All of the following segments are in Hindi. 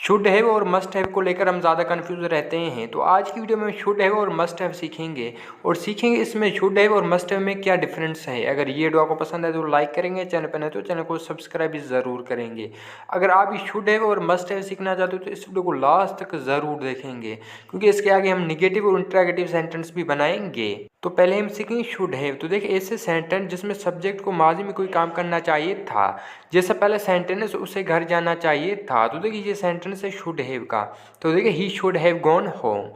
शुड हैव और मस्ट हैव को लेकर हम ज़्यादा कन्फ्यूज रहते हैं। तो आज की वीडियो में शुड हैव और मस्ट हैव सीखेंगे और सीखेंगे इसमें शुड हैव और मस्ट हैव में क्या डिफरेंस है। अगर ये वीडियो आपको पसंद है तो लाइक करेंगे, चैनल पर नए तो चैनल को सब्सक्राइब भी ज़रूर करेंगे। अगर आप ये शुड हैव और मस्ट हैव सीखना चाहते हो तो इस वीडियो को लास्ट तक ज़रूर देखेंगे, क्योंकि इसके आगे हम निगेटिव और इंटरोगेटिव सेंटेंस भी बनाएंगे। तो पहले हम सीखेंगे शुड हैव। तो देखिए ऐसे सेंटेंस जिसमें सब्जेक्ट को माजी में कोई काम करना चाहिए था, जैसे पहले सेंटेंस उसे घर जाना चाहिए था। तो देखिए ये सेंटेंस है शुड हैव का। तो देखिए he should have gone home,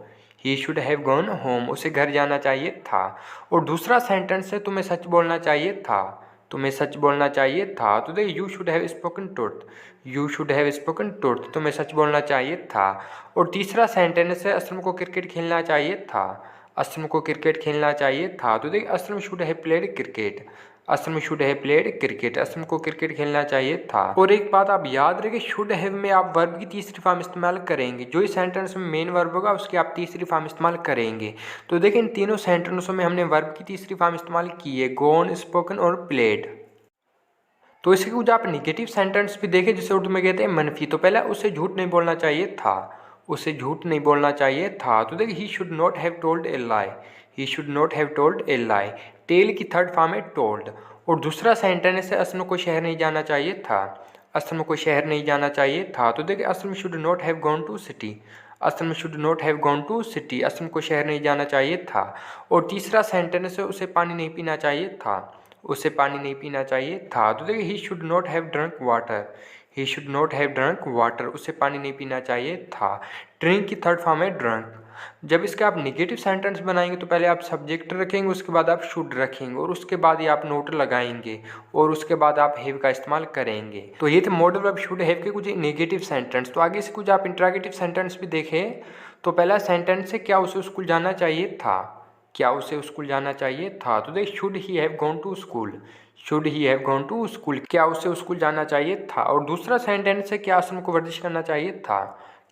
he should have gone home, उसे घर जाना चाहिए था। और दूसरा सेंटेंस है तुम्हें सच बोलना चाहिए था, तुम्हें सच बोलना चाहिए था। तो देखिए you should have spoken truth, you should have spoken truth, तुम्हें सच बोलना चाहिए था। और तीसरा सेंटेंस है असलम को क्रिकेट खेलना चाहिए था, असलम को क्रिकेट खेलना चाहिए था। तो देखिए Aslam should have played cricket, Aslam should have played cricket, Aslam को क्रिकेट खेलना चाहिए था। और एक बात आप याद रखें, शुड हैव में आप वर्ब की तीसरी फॉर्म इस्तेमाल करेंगे। जो इस सेंटेंस में मेन वर्ब होगा उसकी आप तीसरी फॉर्म इस्तेमाल करेंगे। तो देखिए इन तीनों सेंटेंसों में हमने वर्ब की तीसरी फॉर्म इस्तेमाल की है, गॉन, स्पोकन और प्लेड। तो इसके कुछ आप निगेटिव सेंटेंस भी देखें जिसे उर्दू में कहते हैं मनफी। तो पहला उसे झूठ नहीं बोलना चाहिए था, उसे झूठ नहीं बोलना चाहिए था। तो देखिए he should not have told a lie, he should not have told a lie, tell की थर्ड फॉर्म है टोल्ड। और दूसरा सेंटेंस है असलम को शहर नहीं जाना चाहिए था, असलम को शहर नहीं जाना चाहिए था। तो देखिए Aslam should not have gone to city, Aslam should not have gone to city, Aslam को शहर नहीं जाना चाहिए था। और तीसरा सेंटेंस है उसे पानी नहीं पीना चाहिए था, उसे पानी नहीं पीना चाहिए था। तो देखिए he should not have drunk water, he should not have drunk water, उसे पानी नहीं पीना चाहिए था। ड्रिंक की थर्ड फॉर्म है ड्रंक। जब इसके आप निगेटिव सेंटेंस बनाएंगे तो पहले आप सब्जेक्ट रखेंगे, उसके बाद आप शुड रखेंगे और उसके बाद ही आप नोट लगाएंगे और उसके बाद आप हैव का इस्तेमाल करेंगे। तो ये थे मॉडल वर्ब शुड हैव के कुछ नेगेटिव सेंटेंस। तो आगे से कुछ आप इंटरोगेटिव सेंटेंस भी देखें। तो पहला सेंटेंस है क्या उसे स्कूल जाना चाहिए था, क्या उसे स्कूल जाना चाहिए था। तो देख should he have gone to school, should he have gone to school, क्या उसे स्कूल जाना चाहिए था। और दूसरा सेंटेंस है क्या असलम को वर्जिश करना चाहिए था,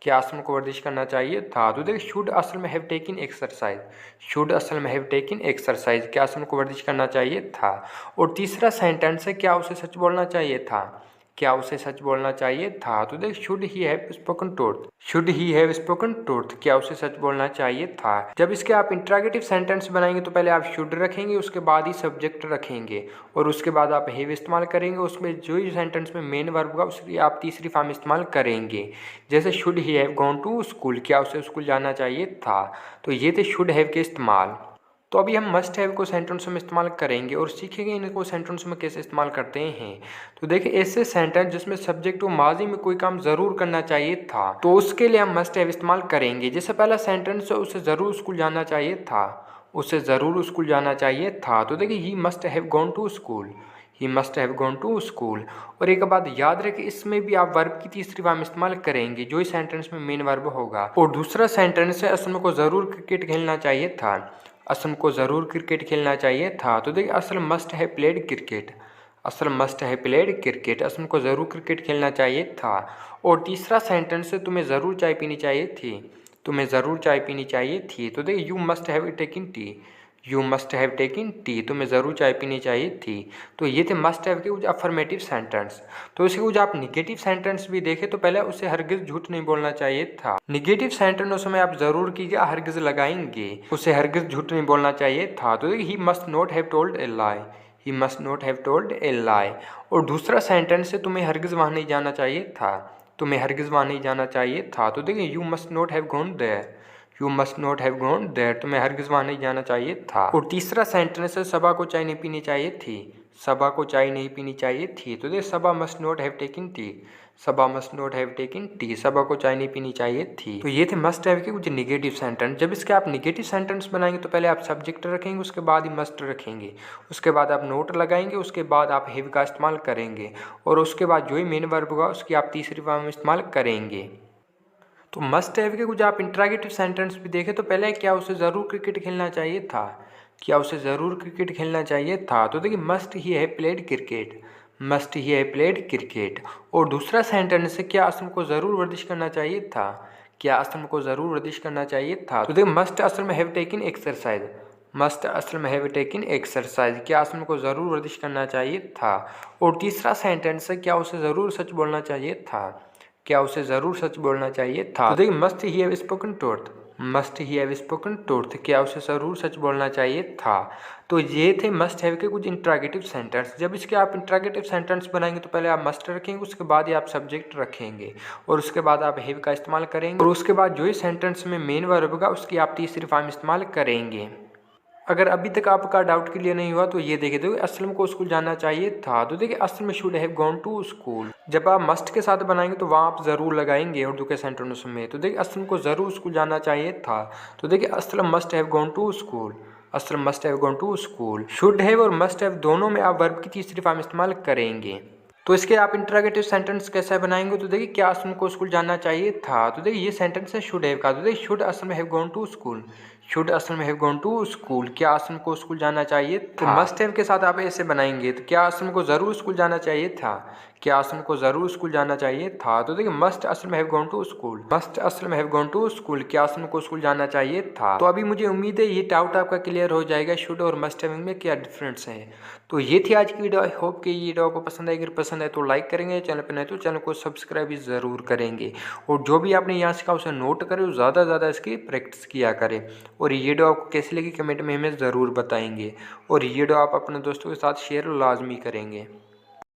क्या असलम को वर्जिश करना चाहिए था। तो देख शुड असल में हैव टेकन एक्सरसाइज, शुड असल में हैव टेकन एक्सरसाइज, क्या असलम को वर्जिश करना चाहिए था। और तीसरा सेंटेंस है क्या उसे सच बोलना चाहिए था, क्या उसे सच बोलना चाहिए था। तो देख should he have spoken truth, should he have spoken truth, क्या उसे सच बोलना चाहिए था। जब इसके आप इंटरोगेटिव सेंटेंस बनाएंगे तो पहले आप शुड रखेंगे, उसके बाद ही सब्जेक्ट रखेंगे और उसके बाद आप हैव इस्तेमाल करेंगे। उसमें जो ही सेंटेंस में मेन वर्ब होगा उसकी आप तीसरी फॉर्म इस्तेमाल करेंगे। जैसे should he have gone to school, क्या उसे स्कूल जाना चाहिए था। तो ये थे शुड हैव के इस्तेमाल। तो अभी हम मस्ट हैव को सेंटेंसों में इस्तेमाल करेंगे और सीखेंगे इनको सेंटेंसों में कैसे इस्तेमाल करते हैं। तो देखिए ऐसे सेंटेंस जिसमें सब्जेक्ट को माजी में कोई काम ज़रूर करना चाहिए था, तो उसके लिए हम मस्ट हैव इस्तेमाल करेंगे। जैसे पहला सेंटेंस है उसे ज़रूर स्कूल जाना चाहिए था, उसे ज़रूर स्कूल जाना चाहिए था। तो देखिए he must have gone to school, he must have gone to school. और एक बात याद रखें, इसमें भी आप वर्ब की तीसरी फॉर्म इस्तेमाल करेंगे जो इस सेंटेंस में मेन वर्ब होगा। और दूसरा सेंटेंस है असलम को ज़रूर क्रिकेट खेलना चाहिए था, असलम को ज़रूर क्रिकेट खेलना चाहिए था। तो देखिए Aslam must have played cricket, Aslam must have played cricket, Aslam को ज़रूर क्रिकेट खेलना चाहिए था। और तीसरा सेंटेंस है तुम्हें ज़रूर चाय पीनी चाहिए थी, तुम्हें ज़रूर चाय पीनी चाहिए थी। तो देखिए you must have taken T, you must have taken T, तुम्हें ज़रूर चाय पीनी चाहिए थी। तो ये थे मस्ट हैव के कुछ अफर्मेटिव सेंटेंस। तो इसके कुछ आप निगेटिव सेंटेंस भी देखें तो पहले उसे हरगिज़ झूठ नहीं बोलना चाहिए था। निगेटिव सेंटेंसों में आप ज़रूर कीजिए हरगिज़ लगाएंगे, उसे हरगिज़ झूठ नहीं बोलना चाहिए था। तो he must not have told a lie, he must not have told a lie. और दूसरा सेंटेंस है तुम्हें हरगिज़ वहाँ नहीं जाना चाहिए था, तुम्हें हरगिज़ वहाँ नहीं जाना चाहिए था। तो देखिए you must not have gone there, you must not have gone there, तुम्हें हरगिज़ वहाँ नहीं जाना चाहिए था। और तीसरा सेंटेंस है सबा को चाय नहीं पीनी चाहिए थी, सबा को चाय नहीं पीनी चाहिए थी। तो देख Saba must not have taken tea, Saba must not have taken tea, Saba को चाय नहीं पीनी चाहिए थी। तो ये थे मस्ट हैव के कुछ निगेटिव सेंटेंस। जब इसके आप निगेटिव सेंटेंस बनाएंगे तो पहले आप सब्जेक्ट रखेंगे, उसके बाद ही मस्ट रखेंगे, उसके बाद आप नोट लगाएंगे, उसके बाद आप हैव का इस्तेमाल करेंगे और उसके बाद जो ही मेन वर्ब होगा उसकी आप तीसरी फॉर्म इस्तेमाल करेंगे। तो मस्ट हैव के कुछ आप इंटरोगेटिव सेंटेंस भी देखें तो पहले क्या उसे ज़रूर क्रिकेट खेलना चाहिए था, क्या उसे ज़रूर क्रिकेट खेलना चाहिए था। तो देखिए मस्ट ही है प्लेड क्रिकेट, मस्ट ही है प्लेड क्रिकेट। और दूसरा सेंटेंस है क्या असलम को ज़रूर वर्जिश करना चाहिए था, क्या असलम को ज़रूर वर्जिश करना चाहिए था। तो देखिए मस्ट असल में हैव टेकन एक्सरसाइज, मस्ट असल में हैव टेकन एक्सरसाइज, क्या असलम को ज़रूर वर्जिश करना चाहिए था। और तीसरा सेंटेंस है क्या उसे ज़रूर सच बोलना चाहिए था, क्या उसे ज़रूर सच बोलना चाहिए था। तो देखिए must he have spoken truth, must he have spoken truth, क्या उसे ज़रूर सच बोलना चाहिए था। तो ये थे मस्ट हैव के कुछ इंट्रागेटिव सेंटेंस। जब इसके आप इंट्रागेटिव सेंटेंस बनाएंगे तो पहले आप मस्ट रखेंगे, उसके बाद ही आप सब्जेक्ट रखेंगे और उसके बाद आप हैव का इस्तेमाल करेंगे और उसके बाद जो इस सेंटेंस में मेन वर्ब होगा उसकी आप तीसरी फॉर्म इस्तेमाल करेंगे। अगर अभी तक आपका डाउट क्लियर नहीं हुआ तो ये देखिए, देखिए असलम को स्कूल जाना चाहिए था। तो देखिए Aslam should have gone to school, जब आप मस्ट के साथ बनाएंगे तो वहाँ आप ज़रूर लगाएंगे उर्दू के सेंटेंस में। तो देखिए असलम को ज़रूर स्कूल जाना चाहिए था। तो देखिए Aslam must have gone to school, Aslam must have gone to school. Should have और मस्ट हैव दोनों में आप वर्ब की तीसरी फॉर्म इस्तेमाल करेंगे। तो इसके आप इंटरोगेटिव सेंटेंस कैसे बनाएंगे, तो देखिए क्या असलम को स्कूल जाना चाहिए था। तो देखिए ये सेंटेंस है शुड हैव का। तो देखिए should Aslam have gone to school, should Aslam have gone to school, क्या असलम को स्कूल जाना चाहिए था। तो मस्ट हैव के साथ आप ऐसे बनाएंगे, तो क्या असलम को ज़रूर स्कूल जाना चाहिए था, क्या असलम को ज़रूर स्कूल जाना चाहिए था। तो देखिए must Aslam have gone to school, must Aslam have gone to school, क्या असलम को स्कूल जाना चाहिए था। तो अभी मुझे उम्मीद है ये डाउट आपका क्लियर हो जाएगा शुड और मस्ट हैविंग में क्या डिफरेंस है। तो ये थी आज की वीडियो। आई होप कि ये वीडियो आपको पसंद आएगी, अगर पसंद आए तो लाइक करेंगे, चैनल पर नए तो चैनल को सब्सक्राइब भी ज़रूर करेंगे और जो भी आपने यहाँ सीखा उसे नोट करें, ज़्यादा से ज़्यादा इसकी प्रैक्टिस किया करें। और ये वीडियो आपको कैसी लगी कमेंट में हमें ज़रूर बताएंगे और ये वीडियो आप अपने दोस्तों के साथ शेयर लाजमी करेंगे।